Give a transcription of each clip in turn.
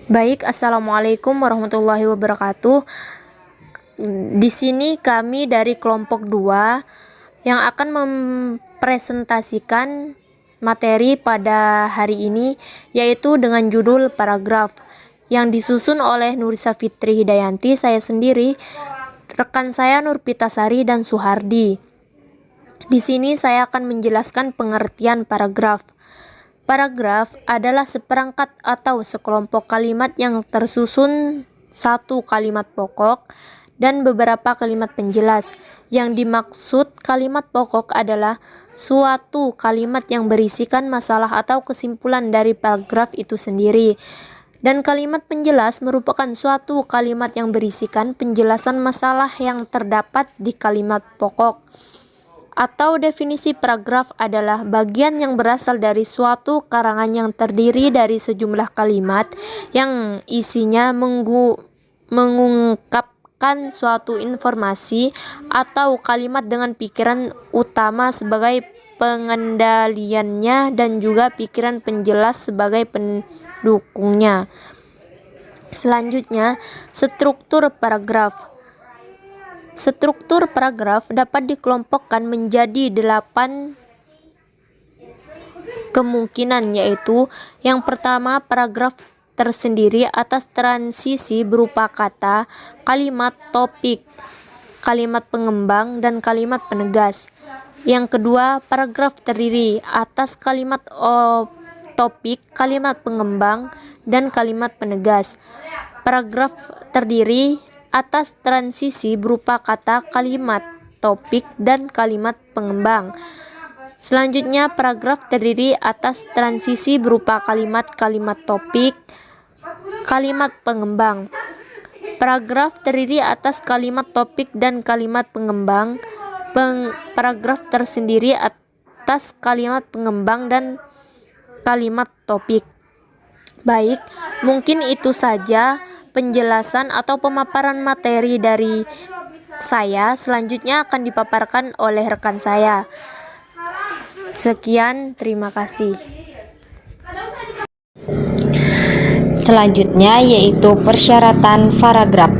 Baik, Assalamualaikum warahmatullahi wabarakatuh. Di sini kami dari kelompok 2 yang akan mempresentasikan materi pada hari ini, yaitu dengan judul paragraf yang disusun oleh Nurisa Fitri Hidayanti, saya sendiri, rekan saya Nurpitasari dan Suhardi. Di sini saya akan menjelaskan pengertian paragraf. Paragraf adalah seperangkat atau sekelompok kalimat yang tersusun satu kalimat pokok dan beberapa kalimat penjelas. Yang dimaksud kalimat pokok adalah suatu kalimat yang berisikan masalah atau kesimpulan dari paragraf itu sendiri. Dan kalimat penjelas merupakan suatu kalimat yang berisikan penjelasan masalah yang terdapat di kalimat pokok. Atau definisi paragraf adalah bagian yang berasal dari suatu karangan yang terdiri dari sejumlah kalimat yang isinya mengungkapkan suatu informasi atau kalimat dengan pikiran utama sebagai pengendaliannya dan juga pikiran penjelas sebagai pendukungnya. Selanjutnya, struktur paragraf. Struktur paragraf dapat dikelompokkan menjadi 8 kemungkinan, yaitu yang pertama, paragraf tersendiri atas transisi berupa kata, kalimat topik, kalimat pengembang, dan kalimat penegas. Yang kedua, paragraf terdiri atas kalimat topik, kalimat pengembang, dan kalimat penegas. Paragraf terdiri atas transisi berupa kata, kalimat, topik, dan kalimat pengembang. Selanjutnya, paragraf terdiri atas transisi berupa kalimat, kalimat topik, kalimat pengembang. Paragraf terdiri atas kalimat topik dan kalimat pengembang. Paragraf tersendiri atas kalimat pengembang dan kalimat topik. Baik, mungkin itu saja penjelasan atau pemaparan materi dari saya. Selanjutnya akan dipaparkan oleh rekan saya. Sekian, terima kasih. Selanjutnya yaitu persyaratan paragraf.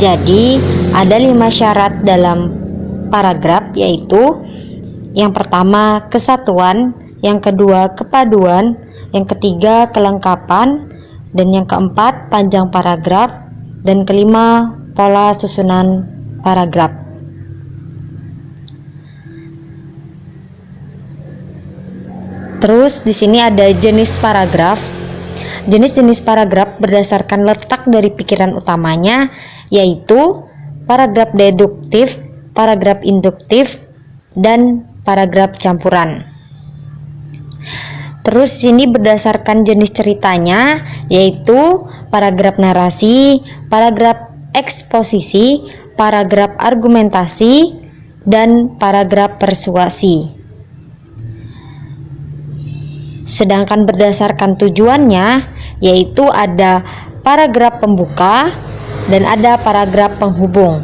Jadi ada 5 syarat dalam paragraf, yaitu yang pertama kesatuan, yang kedua kepaduan, yang ketiga kelengkapan, dan yang keempat panjang paragraf, dan kelima pola susunan paragraf. Terus di sini ada jenis paragraf. Jenis-jenis paragraf berdasarkan letak dari pikiran utamanya, yaitu paragraf deduktif, paragraf induktif, dan paragraf campuran. Terus sini berdasarkan jenis ceritanya, yaitu paragraf narasi, paragraf eksposisi, paragraf argumentasi, dan paragraf persuasi. Sedangkan berdasarkan tujuannya, yaitu ada paragraf pembuka dan ada paragraf penghubung.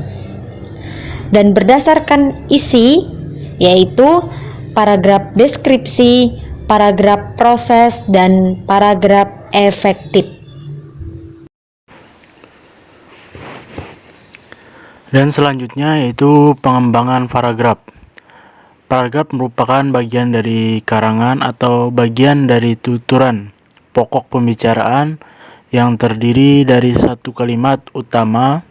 Dan berdasarkan isi, yaitu paragraf deskripsi, paragraf proses, dan paragraf efektif. Dan selanjutnya yaitu pengembangan paragraf. Paragraf merupakan bagian dari karangan atau bagian dari tuturan pokok pembicaraan yang terdiri dari satu kalimat utama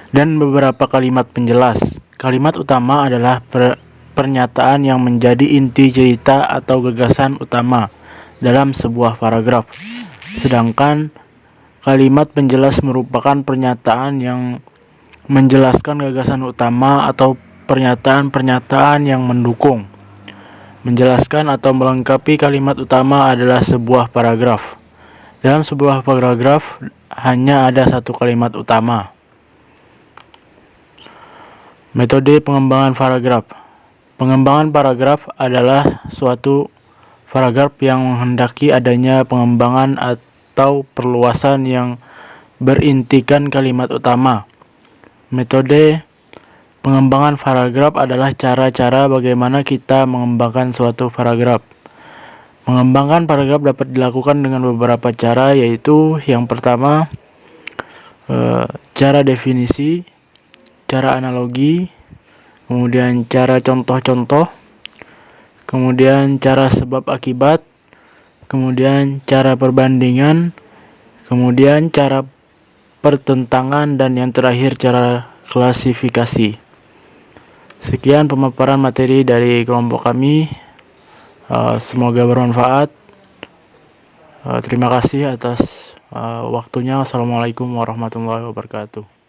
dan beberapa kalimat penjelas. Kalimat utama adalah pernyataan yang menjadi inti cerita atau gagasan utama dalam sebuah paragraf. Sedangkan kalimat penjelas merupakan pernyataan yang menjelaskan gagasan utama atau pernyataan-pernyataan yang mendukung, menjelaskan atau melengkapi kalimat utama adalah sebuah paragraf. Dalam sebuah paragraf hanya ada satu kalimat utama. Metode pengembangan paragraf. Pengembangan paragraf adalah suatu paragraf yang menghendaki adanya pengembangan atau perluasan yang berintikan kalimat utama. Metode pengembangan paragraf adalah cara-cara bagaimana kita mengembangkan suatu paragraf. Mengembangkan paragraf dapat dilakukan dengan beberapa cara, yaitu yang pertama cara definisi, cara analogi, kemudian cara contoh-contoh, kemudian cara sebab akibat, kemudian cara perbandingan, kemudian cara pertentangan, dan yang terakhir cara klasifikasi. Sekian pemaparan materi dari kelompok kami. Semoga bermanfaat. Terima kasih atas waktunya. Wassalamualaikum warahmatullahi wabarakatuh.